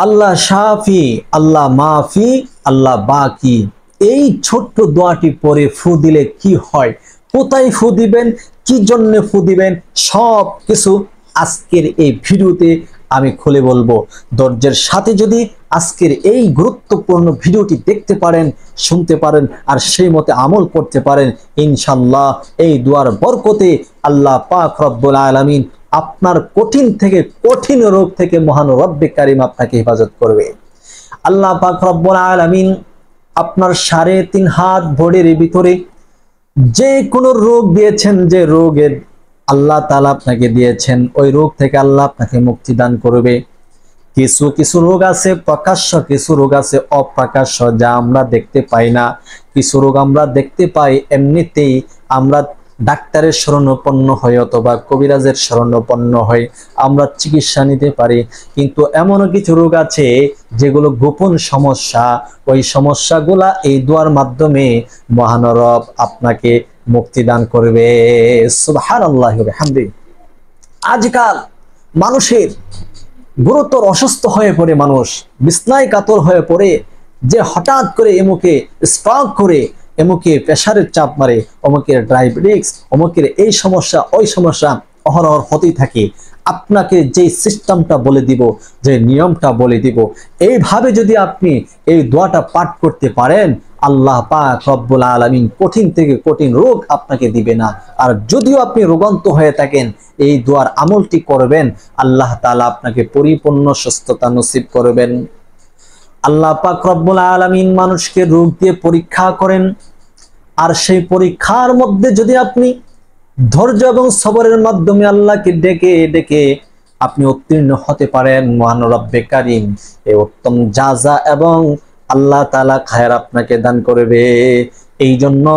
আল্লাহ শাফি, আল্লাহ মাফি, আল্লাহ বাকি। এই ছোট্ট দোয়াটি পরে ফু দিলে কি হয়, কোথায় ফু দিবেন, কি জন্য ফু দিবেন, সব কিছু আজকের এই ভিডিওতে আমি খুলে বলবো। ধৈর্যের সাথে যদি আজকের এই গুরুত্বপূর্ণ ভিডিওটি দেখতে পারেন, শুনতে পারেন আর সেই মতে আমল করতে পারেন, ইনশাল্লাহ এই দুয়ার বরকতে আল্লাহ পাক রব্বুল আলামিন আপনার কঠিন থেকে কঠিন রোগ থেকে মহান রব্বে কারিম আপনাকে হেফাজত করবে। আল্লাহ পাক রব্বুল আলামিন আপনার 3.5 হাত বডির ভিতরে যে কোনো রোগ দিয়েছেন, যে রোগের আল্লাহ তাআলা আপনাকে দিয়েছেন, ওই রোগ থেকে আল্লাহ আপনাকে মুক্তি দান করবে। কিছু কিছু রোগ আছে প্রকাশ্য, কিছু রোগ আছে অপ্রকাশ্য, যা আমরা দেখতে পাই না। কিছু রোগ আমরা দেখতে পাই এমনিতেই, আমরা ডাক্তারের শরণাপন্ন হই অথবা কবিরাজের শরণাপন্ন হই, আমরা চিকিৎসা নিতে পারি। কিন্তু এমনও কিছু রোগ আছে যেগুলো গোপন সমস্যা, ওই সমস্যাগুলা এই দোয়ার মাধ্যমে মহান রব আপনাকে মুক্তি দান করবে। সুবহানাল্লাহি ওয়া বিহামদিহি। আজকাল মানুষের গুরুতর অসুস্থ হয়ে পড়ে, মানুষ বিছনায় কাতর হয়ে পড়ে, যে হঠাৎ করে এমুকে স্ট্রোক করে, এমুকে প্রেসারের চাপ মারে, অমুকের ডায়াবেটিস, অমুকের এই সমস্যা ওই সমস্যা অহরহ হতেই থাকে। আপনাকে যে সিস্টেমটা বলে দিব, যে নিয়মটা বলে দিব, এইভাবে যদি আপনি এই দোয়াটা পাঠ করতে পারেন, আল্লাহ পাক রব্বুল আলামিন কঠিন থেকে কঠিন রোগ আপনাকে দিবে না। আর যদিও আপনি রোগান্ত হয়ে থাকেন, এই দোয়ার আমলটি করবেন, আল্লাহ তাআলা আপনাকে পরিপূর্ণ সুস্থতা নসিব করবেন। আল্লাহ পাক রব্বুল আলামিন মানুষকে রোগ দিয়ে পরীক্ষা করেন, আর সেই পরীক্ষার মধ্যে যদি আপনি ধৈর্য এবং সবরের মাধ্যমে আল্লাহকে ডেকে ডেকে আপনি উত্তীর্ণ হতে পারেন, মহান রব্বে কারিম এই উত্তম জাযা এবং আল্লাহ তাআলা খায়ের আপনাকে দান করবে। এই জন্য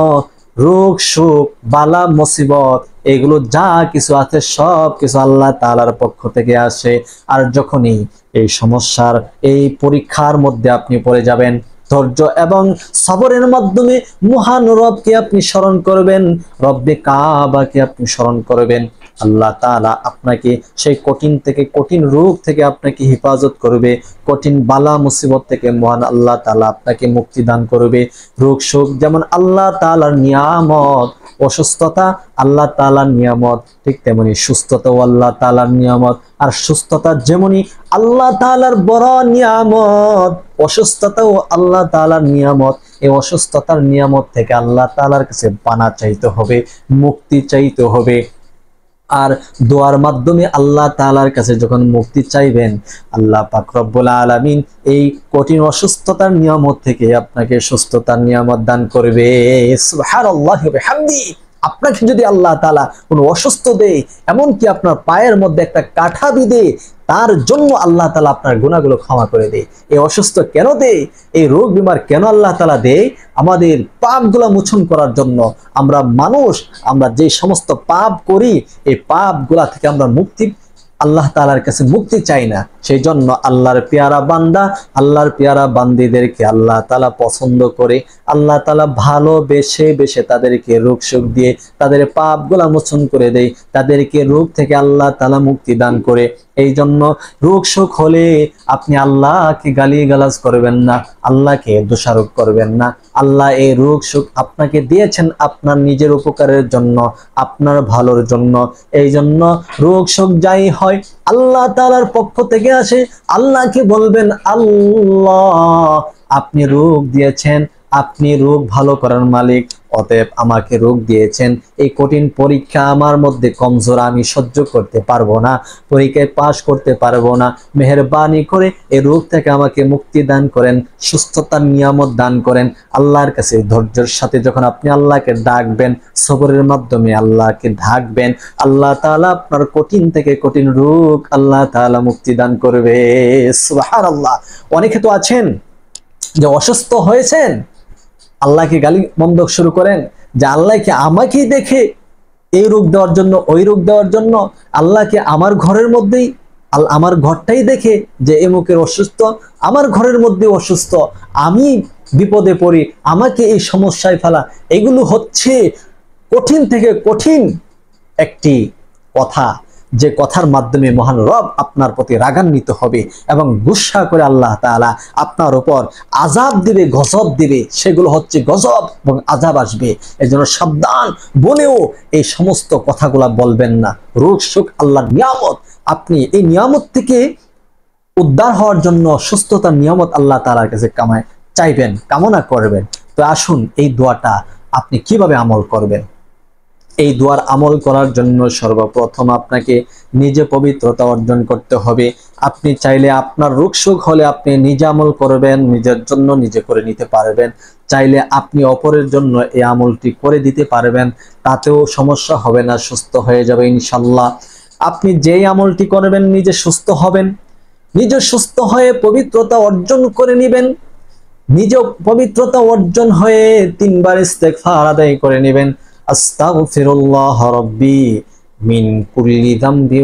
রোগ সুখ বালা মুসিবত এগুলো যা কিছু আছে সব কিছু আল্লাহ তাআলার পক্ষ থেকে আসে। আর যখনই এই সমস্যার এই পরীক্ষার মধ্যে আপনি পড়ে যাবেন, ধৈর্য এবং সবরের মাধ্যমে মহান রবকে আপনি স্মরণ করবেন, রব্বে কাবাকে আপনি স্মরণ করবেন, আল্লাহ তাআলা আপনাকে সেই কঠিন থেকে কঠিন রোগ থেকে আপনাকে হেফাজত করবে, কঠিন বালা মুসিবত থেকে মহান আল্লাহ তাআলা আপনাকে মুক্তি দান করবে। রোগ শোক যেমন আল্লাহ তাআলার নিয়ামত, অসুস্থতা আল্লাহ তাআলার নিয়ামত, ঠিক তেমনি সুস্থতাও আল্লাহ তাআলার নিয়ামত। আর সুস্থতা যেমনি আল্লাহ তাআলার বড় নিয়ামত, অসুস্থতাও আল্লাহ তাআলার নিয়ামত। এই অসুস্থতার নিয়ামত থেকে আল্লাহ তাআলার কাছে পানা চাইতে হবে, মুক্তি চাইতে হবে। আর দোয়ার মাধ্যমে আল্লাহ তাআলার কাছে যখন মুক্তি চাইবেন, আল্লাহ পাক রব্বুল আলামিন এই কঠিন অসুস্থতার নিয়ামত থেকে আপনাকে সুস্থতার নিয়ামত দান করবে। সুবহানাল্লাহি ওয়া বিহামদিহি। আপনাকে যদি আল্লাহ তাআলা কোনো অসুস্থ দেয়, এমনকি আপনার পায়ের মধ্যে একটা কাঁটা বিঁধে, তার জন্য আল্লাহ তাআলা আপনার গুনাহগুলো ক্ষমা করে দেয়। এই অসুস্থ কেন দেয়, এই রোগ বিমার কেন আল্লাহ তাআলা দেয়? আমাদের পাপগুলো মোচন করার জন্য। আমরা মানুষ, আমরা যে সমস্ত পাপ করি, এই পাপগুলা থেকে আমরা মুক্তি আল্লাহ তাআলার কাছে মুক্তি চাই না। সেই জন্য আল্লাহর পেয়ারা বান্দা, আল্লাহর পেয়ারা বান্দীদেরকে আল্লাহ তাআলা পছন্দ করে, আল্লাহ তাআলা ভালোবেসে বেশে তাদেরকে রোগ শোক দিয়ে তাদের পাপগুলা মোচন করে দেয়, তাদেরকে রোগ থেকে আল্লাহ তাআলা মুক্তি দান করে। এই জন্য রোগ শোক হলে আপনি আল্লাহকে গালিগালাজ করবেন না, আল্লাহকে দোষারোপ করবেন না। আল্লাহ এই রোগ শোক আপনাকে দিয়েছেন আপনার নিজের উপকারের জন্য, আপনার ভালোর জন্য। এই জন্য রোগ শোক যাই হয় আল্লাহ তাআলার পক্ষ থেকে আসে। আল্লাহকে বলবেন, আল্লাহ আপনি রোগ দিয়েছেন, আপনি রোগ ভালো করার মালিক, অতএব আমাকে রোগ দিয়েছেন, এই কঠিন পরীক্ষা আমার মধ্যে কমজোর, আমি সহ্য করতে পারবো না, পরীক্ষায় পাশ করতে পারবো না, মেহেরবানি করে এই রোগ থেকে আমাকে মুক্তি দান করেন, সুস্থতার নিয়ামত দান করেন। আল্লাহর কাছে ধৈর্যের সাথে যখন আপনি আল্লাহকে ডাকবেন, সবরের মাধ্যমে আল্লাহকে ডাকবেন, আল্লাহ তাআলা আপনার কঠিন থেকে কঠিন রোগ আল্লাহ তাআলা মুক্তি দান করবে। সুবহানাল্লাহ। অনেকে তো আছেন যে অসুস্থ হয়েছেন, আল্লাহকে গালি মন্দ শুরু করেন যে আল্লাহকে আমাকেই দেখে এই রোগ দেওয়ার জন্য, ওই রোগ দেওয়ার জন্য, আল্লাহকে আমার ঘরের মধ্যেই, আমার ঘরটাই দেখে যে এমুকের অসুস্থ, আমার ঘরের মধ্যে অসুস্থ, আমি বিপদে পড়ি, আমাকে এই সমস্যায় ফেলা। এগুলো হচ্ছে কঠিন থেকে কঠিন একটি কথা। যে কথার মাধ্যমে মহান রব আপনার প্রতি রাগান্বিত হবে এবং গুসা করে আল্লাহ তাআলা আপনার উপর আযাব দিবে, গজব দিবে, সেগুলো হচ্ছে গজব এবং আযাব আসবে। এজন্য সাবধান, বলেও এই সমস্ত কথাগুলা বলবেন না। রোগ সুখ আল্লাহর নিয়ামত, আপনি এই নিয়ামত থেকে উদ্ধার হওয়ার জন্য সুস্থতার নিয়ামত আল্লাহ তাআলার কাছে চাইবেন, কামনা করবেন। তো আসুন এই দোয়াটা আপনি কিভাবে আমল করবেন। এই দোয়ার আমল করার জন্য সর্বপ্রথম আপনাকে নিজে পবিত্রতা অর্জন করতে হবে। আপনি চাইলে আপনার রোগ সুখ হলে আপনি নিজে আমল করবেন, নিজের জন্য নিজে করে নিতে পারবেন। চাইলে আপনি অপরের জন্য এই আমলটি করে দিতে পারবেন, তাতেও সমস্যা হবে না, সুস্থ হয়ে যাবে ইনশাল্লাহ। আপনি যেই আমলটি করবেন নিজে সুস্থ হবেন, নিজে সুস্থ হয়ে পবিত্রতা অর্জন করে নেবেন। নিজে পবিত্রতা অর্জন হয়ে 3 বার ইস্তেগফার আদায় করে নেবেন। আস্তাগফিরুল্লাহ রাব্বি মিন কুল্লি যামবি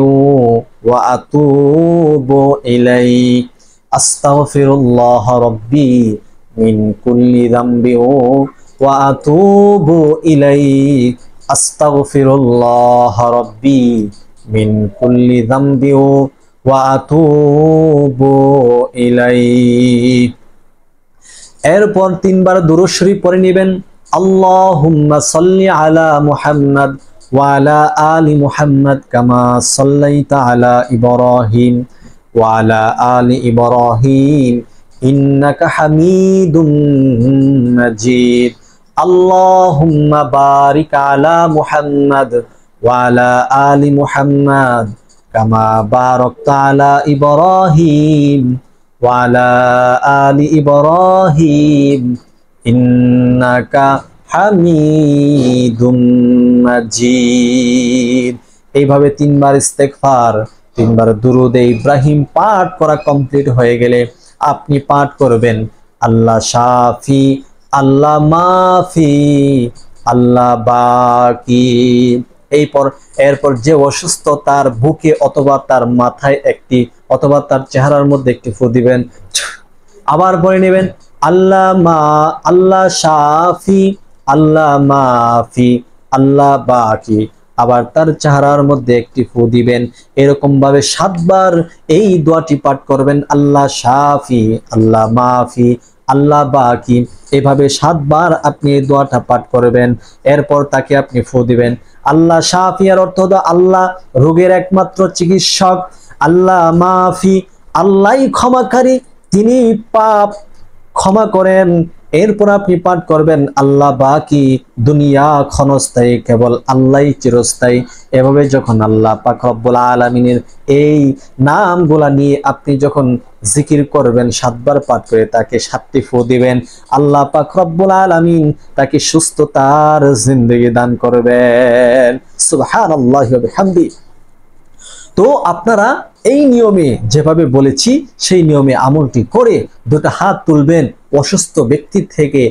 ওয়া আতুবু ইলাইহি। আস্তাগফিরুল্লাহ রাব্বি মিন কুল্লি যামবি ওয়া আতুবু ইলাইহি। আস্তাগফিরুল্লাহ রাব্বি মিন কুল্লি যামবি ওয়া আতুবু ইলাইহি। এরপর 3 বার দুরূদ শরীফ পড়ে নেবেন। আল্লাহুম্মা সাল্লি আলা মুহাম্মাদ ওয়া আলা আলি মুহাম্মাদ কামা সাল্লাইতা আলা ইব্রাহিম ওয়া আলা আলি ইব্রাহিম ইন্নাকা হামিদুম মাজিদ। আল্লাহুম্মা বারিক আলা মুহাম্মাদ ওয়া আলা আলি মুহাম্মাদ কামা বারাকতা আলা ইব্রাহিম ওয়া আলা আলি ইব্রাহিম ইন্নাকা হামিদুম মাজিদ। এইভাবে 3 বার ইস্তেগফার, 3 বার দুরুদে ইব্রাহিম পাঠ করা কমপ্লিট হয়ে গেলে আপনি পাঠ করবেন আল্লাহ শাফি, আল্লাহ মাফি, আল্লাহ বাকি। এরপর যে অসুস্থ তার বুকে অথবা তার মাথায় একটি অথবা তার চেহারার মধ্যে একটি ফু দিবেন। আবার পড়ে নেবেন আল্লাহ শাফি, আল্লাহ মাফি, আল্লাহ বাকি। আবার তার চেহারার মধ্যে একটি ফু দিবেন। এরকম ভাবে 7 বার এই দোয়াটি পাঠ করবেন, আল্লাহ শাফি, আল্লাহ মাফি, আল্লাহ বাকি। এভাবে 7 বার আপনি এই দোয়াটা পাঠ করবেন। এরপর তাকে আপনি ফু দিবেন। আল্লাহ শাফি এর অর্থ হলো আল্লাহ রোগের একমাত্র চিকিৎসক। আল্লাহ মাফি, আল্লাহই ক্ষমাকারী, তিনি পাপ ক্ষমা করেন। এরপর আপনি পাঠ করবেন আল্লাহ বাকি, দুনিয়া ক্ষণস্থায়ী, কেবল আল্লাহই চিরস্থায়ী। এভাবে যখন আল্লাহ পাক রব্বুল আলামিনের এই নামগুলা নিয়ে আপনি যখন জিকির করবেন, 7 বার পাঠ করে তাকে 7টি ফু দিবেন, আল্লাহ পাক রব্বুল আলামিন তাকে সুস্থতার জিন্দেগি দান করবেন। সুবহানাল্লাহি ওয়া বিহামদিহি। তো আপনারা এই নিয়মে যেভাবে বলেছি সেই নিয়মে আমলটি করে 2টা হাত তুলবেন। অসুস্থ ব্যক্তি থেকে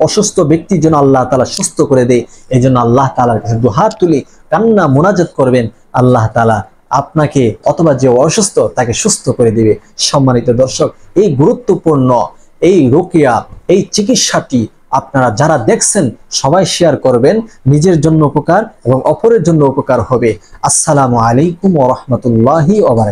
অসুস্থ ব্যক্তি যেন আল্লাহ তাআলা সুস্থ করে দেয়, এই জন্য আল্লাহ তাআলার কাছে 2 হাত তুলে কান্না মোনাজাত করবেন। আল্লাহ তাআলা আপনাকে অথবা যে অসুস্থ তাকে সুস্থ করে দিবে। সম্মানিত দর্শক, এই গুরুত্বপূর্ণ এই রুকিয়া, এই চিকিৎসাটি আপনারা যারা দেখছেন সবাই শেয়ার করবেন, নিজের জন্য উপকার এবং অপরের জন্য উপকার হবে। আসসালামু আলাইকুম ওয়া রাহমাতুল্লাহি ওয়া বারাকাতুহু।